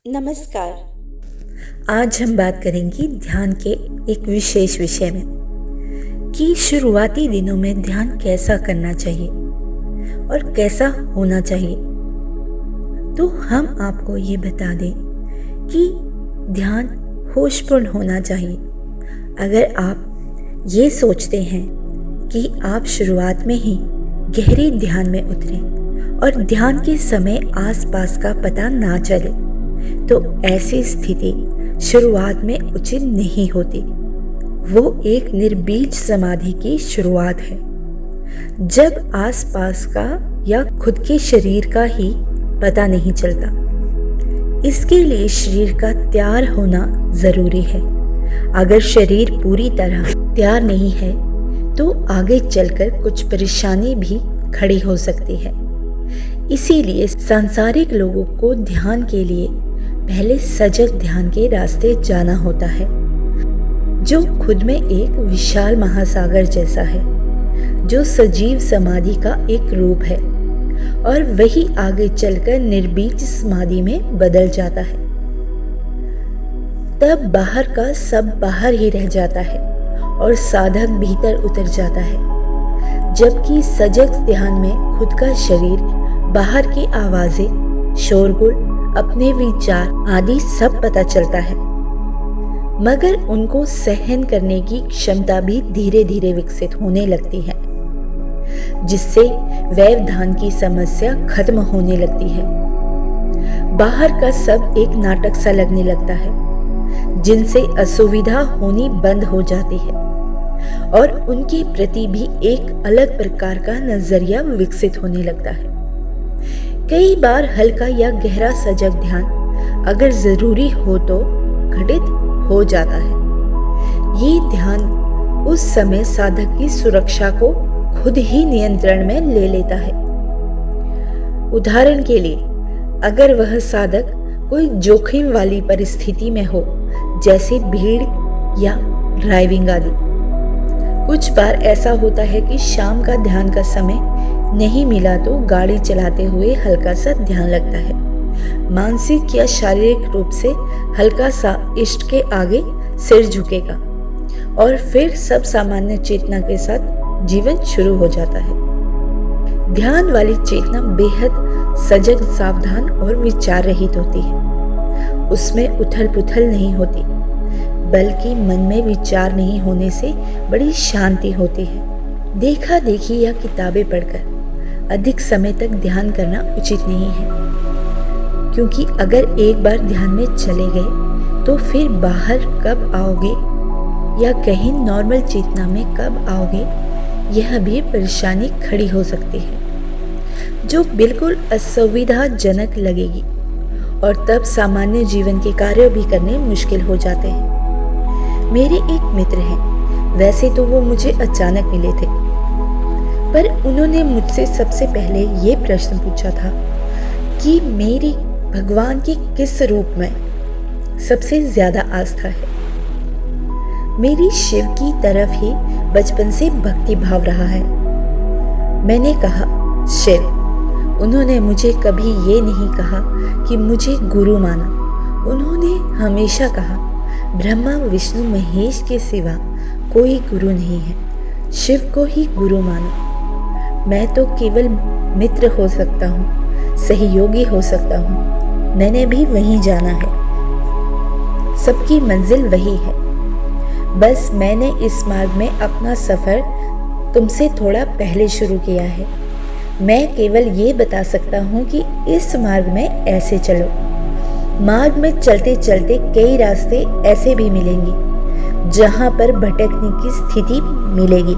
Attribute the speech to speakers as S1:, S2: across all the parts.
S1: नमस्कार।
S2: आज हम बात करेंगे ध्यान के एक विशेष विषय में कि शुरुआती दिनों में ध्यान कैसा करना चाहिए और कैसा होना चाहिए। तो हम आपको ये बता दें कि ध्यान होशपूर्ण होना चाहिए। अगर आप ये सोचते हैं कि आप शुरुआत में ही गहरे ध्यान में उतरें और ध्यान के समय आसपास का पता ना चले, तो ऐसी स्थिति शुरुआत में उचित नहीं होती। वो एक निर्बीज समाधि की शुरुआत है, जब आसपास का या खुद के शरीर का ही पता नहीं चलता। इसके लिए शरीर का तैयार होना जरूरी है। अगर शरीर पूरी तरह तैयार नहीं है तो आगे चलकर कुछ परेशानी भी खड़ी हो सकती है। इसीलिए सांसारिक लोगों को ध्यान के लिए पहले सजग ध्यान के रास्ते जाना होता है, जो खुद में एक विशाल महासागर जैसा है, जो सजीव समाधि का एक रूप है और वही आगे चलकर निर्बीज समाधि में बदल जाता है। तब बाहर का सब बाहर ही रह जाता है और साधक भीतर उतर जाता है, जबकि सजग ध्यान में खुद का शरीर, बाहर की आवाजें, शोरगुल, अपने विचार आदि सब पता चलता है, मगर उनको सहन करने की क्षमता भी धीरे धीरे विकसित होने लगती है, जिससे व्यवधान की समस्या खत्म होने लगती है। बाहर का सब एक नाटक सा लगने लगता है, जिनसे असुविधा होनी बंद हो जाती है और उनके प्रति भी एक अलग प्रकार का नजरिया विकसित होने लगता है। कई बार हल्का या गहरा सजग ध्यान अगर जरूरी हो तो घटित हो जाता है। ये ध्यान उस समय साधक की सुरक्षा को खुद ही नियंत्रण में ले लेता है। उदाहरण के लिए, अगर वह साधक कोई जोखिम वाली परिस्थिति में हो, जैसे भीड़ या ड्राइविंग आदि। कुछ बार ऐसा होता है कि शाम का ध्यान का समय नहीं मिला तो गाड़ी चलाते हुए हल्का सा ध्यान लगता है। मानसिक या शारीरिक रूप से हल्का सा इष्ट के आगे सिर झुकेगा और फिर सब सामान्य चेतना के साथ जीवन शुरू हो जाता है। ध्यान वाली चेतना बेहद सजग, सावधान और विचार रहित होती है। उसमें उथल पुथल नहीं होती, बल्कि मन में विचार नहीं होने से बड़ी शांति होती है। देखा देखी या किताबें पढ़कर अधिक समय तक ध्यान करना उचित नहीं है, क्योंकि अगर एक बार ध्यान में चले गए तो फिर बाहर कब आओगे या कहीं नॉर्मल चेतना में कब आओगे, यह भी परेशानी खड़ी हो सकती है, जो बिल्कुल असुविधाजनक लगेगी और तब सामान्य जीवन के कार्य भी करने मुश्किल हो जाते हैं। मेरे एक मित्र हैं, वैसे तो वो मुझे अचानक मिले थे, पर उन्होंने मुझसे सबसे पहले ये प्रश्न पूछा था कि मेरी भगवान के किस रूप में सबसे ज्यादा आस्था है। मेरी शिव की तरफ ही बचपन से भक्ति भाव रहा है। मैंने कहा शिव। उन्होंने मुझे कभी ये नहीं कहा कि मुझे गुरु माना। उन्होंने हमेशा कहा ब्रह्मा विष्णु महेश के सिवा कोई गुरु नहीं है, शिव को ही गुरु मानो। मैं तो केवल मित्र हो सकता हूँ, सहयोगी हो सकता हूँ। मैंने भी वहीं जाना है, सबकी मंजिल वही है। बस मैंने इस मार्ग में अपना सफर तुमसे थोड़ा पहले शुरू किया है। मैं केवल ये बता सकता हूँ कि इस मार्ग में ऐसे चलो। मार्ग में चलते चलते कई रास्ते ऐसे भी मिलेंगे जहाँ पर भटकने की स्थिति मिलेगी,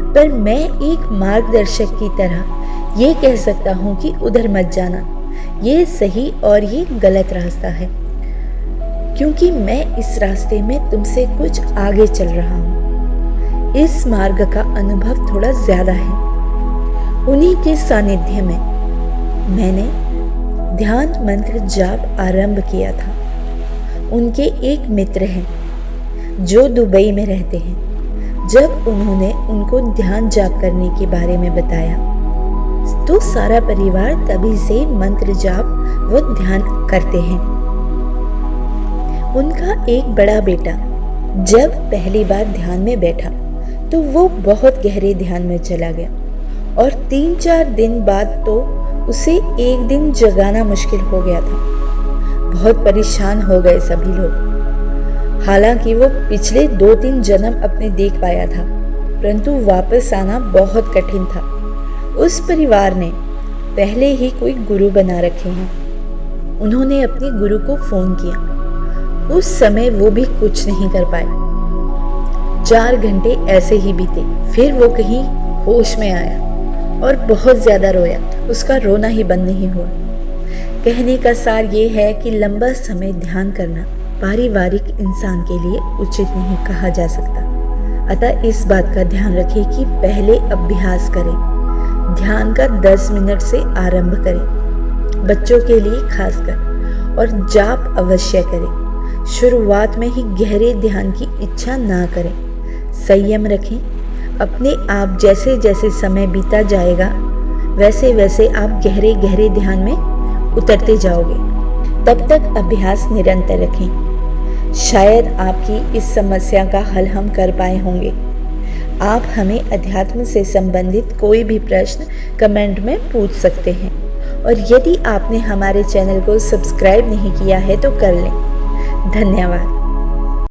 S2: पर मैं एक मार्गदर्शक की तरह ये कह सकता हूँ कि उधर मत जाना, ये सही और ये गलत रास्ता है, क्योंकि मैं इस रास्ते में तुमसे कुछ आगे चल रहा हूँ। इस मार्ग का अनुभव थोड़ा ज्यादा है। उन्हीं के सानिध्य में मैंने ध्यान मंत्र जाप आरंभ किया था। उनके एक मित्र हैं जो दुबई में रहते हैं। जब उन्होंने उनको ध्यान जाप करने के बारे में बताया तो सारा परिवार तभी से मंत्र जाप व ध्यान करते हैं। उनका एक बड़ा बेटा जब पहली बार ध्यान में बैठा तो वो बहुत गहरे ध्यान में चला गया और 3-4 दिन बाद तो उसे एक दिन जगाना मुश्किल हो गया था। बहुत परेशान हो गए सभी लोग। हालांकि वो पिछले 2-3 जन्म अपने देख पाया था, परंतु वापस आना बहुत कठिन था। उस परिवार ने पहले ही कोई गुरु बना रखे हैं। उन्होंने अपने गुरु को फोन किया। उस समय वो भी कुछ नहीं कर पाए। 4 घंटे ऐसे ही बीते। फिर वो कहीं होश में आया और बहुत ज्यादा रोया। उसका रोना ही बंद नहीं हुआ। कहने का सार ये है कि लंबा समय ध्यान करना पारिवारिक इंसान के लिए उचित नहीं कहा जा सकता। अतः इस बात का ध्यान रखें कि पहले अभ्यास करें। ध्यान का 10 मिनट से आरंभ करें, बच्चों के लिए खासकर, और जाप अवश्य करें। शुरुआत में ही गहरे ध्यान की इच्छा ना करें। संयम रखें। अपने आप जैसे जैसे समय बीता जाएगा वैसे वैसे आप गहरे गहरे ध्यान में उतरते जाओगे। तब तक अभ्यास निरंतर रखें। शायद आपकी इस समस्या का हल हम कर पाए होंगे। आप हमें अध्यात्म से संबंधित कोई भी प्रश्न कमेंट में पूछ सकते हैं, और यदि आपने हमारे चैनल को सब्सक्राइब नहीं किया है तो कर लें। धन्यवाद।